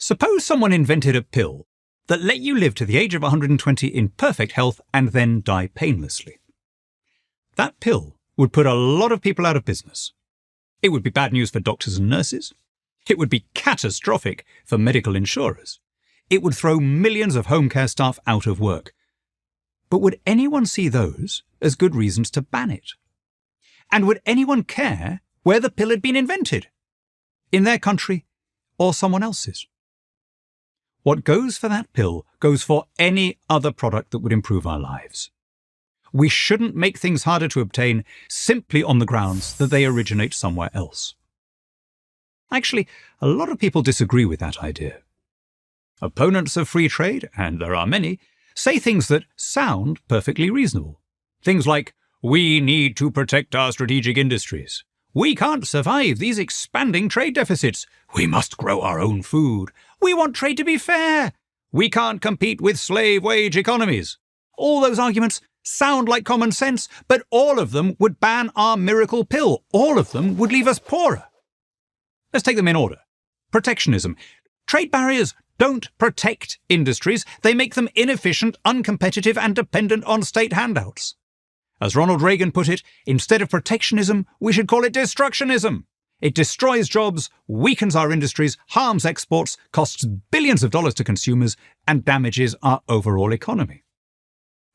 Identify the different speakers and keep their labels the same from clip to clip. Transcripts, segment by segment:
Speaker 1: Suppose someone invented a pill that let you live to the age of 120 in perfect health and then die painlessly. That pill would put a lot of people out of business. It would be bad news for doctors and nurses. It would be catastrophic for medical insurers. It would throw millions of home care staff out of work. But would anyone see those as good reasons to ban it? And would anyone care where the pill had been invented? In their country or someone else's? What goes for that pill goes for any other product that would improve our lives. We shouldn't make things harder to obtain simply on the grounds that they originate somewhere else. Actually, a lot of people disagree with that idea. Opponents of free trade, and there are many, say things that sound perfectly reasonable. Things like, we need to protect our strategic industries. We can't survive these expanding trade deficits. We must grow our own food. We want trade to be fair. We can't compete with slave wage economies. All those arguments sound like common sense, but all of them would ban our miracle pill. All of them would leave us poorer. Let's take them in order. Protectionism. Trade barriers don't protect industries. They make them inefficient, uncompetitive, and dependent on state handouts. As Ronald Reagan put it, instead of protectionism, we should call it destructionism. It destroys jobs, weakens our industries, harms exports, costs billions of dollars to consumers, and damages our overall economy.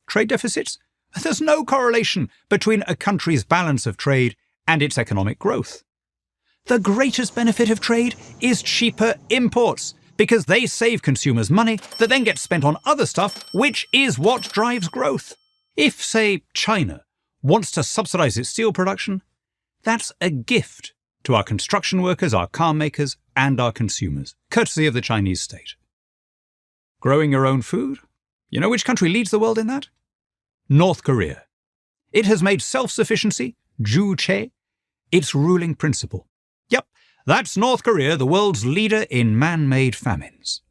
Speaker 1: Trade deficits? There's no correlation between a country's balance of trade and its economic growth. The greatest benefit of trade is cheaper imports, because they save consumers money that then gets spent on other stuff, which is what drives growth. If, say, China wants to subsidize its steel production, that's a gift to our construction workers, our car makers, and our consumers, courtesy of the Chinese state. Growing your own food? You know which country leads the world in that? North Korea. It has made self-sufficiency, Ju-che, its ruling principle. Yep, that's North Korea, the world's leader in man-made famines.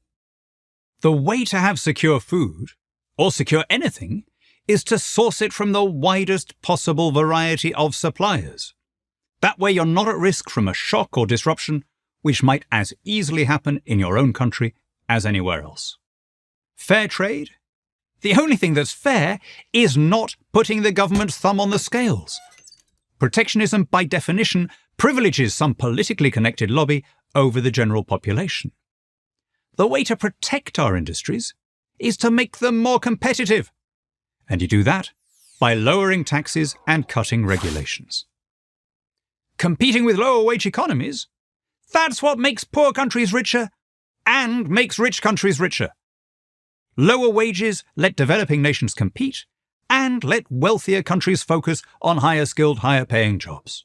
Speaker 1: The way to have secure food, or secure anything, is to source it from the widest possible variety of suppliers. That way you're not at risk from a shock or disruption, which might as easily happen in your own country as anywhere else. Fair trade? The only thing that's fair is not putting the government's thumb on the scales. Protectionism, by definition, privileges some politically connected lobby over the general population. The way to protect our industries is to make them more competitive. And you do that by lowering taxes and cutting regulations. Competing with lower wage economies, that's what makes poor countries richer and makes rich countries richer. Lower wages let developing nations compete and let wealthier countries focus on higher skilled, higher paying jobs.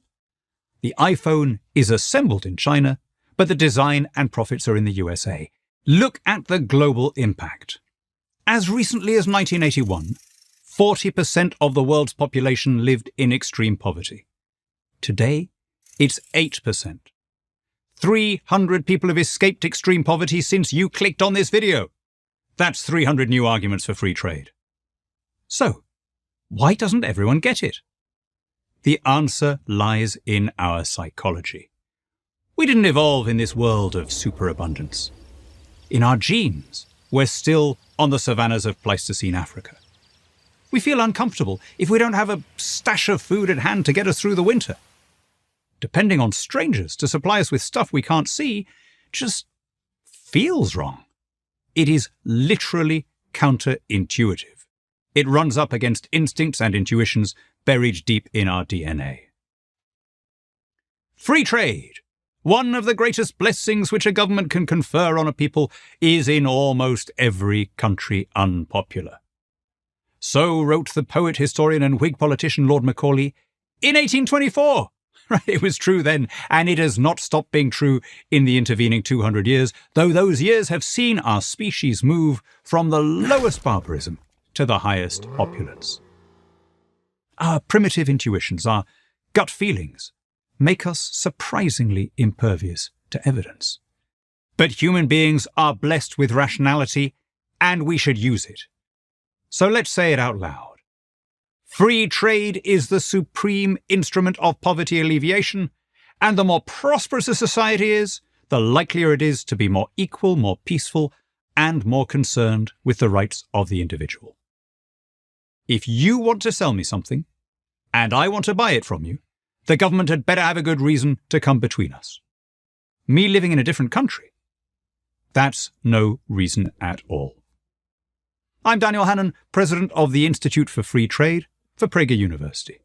Speaker 1: The iPhone is assembled in China, but the design and profits are in the USA. Look at the global impact. As recently as 1981, 40% of the world's population lived in extreme poverty. Today, it's 8%. 300 people have escaped extreme poverty since you clicked on this video. That's 300 new arguments for free trade. So, why doesn't everyone get it? The answer lies in our psychology. We didn't evolve in this world of superabundance. In our genes, we're still on the savannas of Pleistocene Africa. We feel uncomfortable if we don't have a stash of food at hand to get us through the winter. Depending on strangers to supply us with stuff we can't see just feels wrong. It is literally counterintuitive. It runs up against instincts and intuitions buried deep in our DNA. Free trade, one of the greatest blessings which a government can confer on a people, is in almost every country unpopular. So wrote the poet, historian and Whig politician Lord Macaulay in 1824. It was true then, and it has not stopped being true in the intervening 200 years, though those years have seen our species move from the lowest barbarism to the highest opulence. Our primitive intuitions, our gut feelings, make us surprisingly impervious to evidence. But human beings are blessed with rationality, and we should use it. So let's say it out loud. Free trade is the supreme instrument of poverty alleviation, and the more prosperous a society is, the likelier it is to be more equal, more peaceful, and more concerned with the rights of the individual. If you want to sell me something, and I want to buy it from you, the government had better have a good reason to come between us. Me living in a different country? That's no reason at all. I'm Daniel Hannan, President of the Institute for Free Trade for Prager University.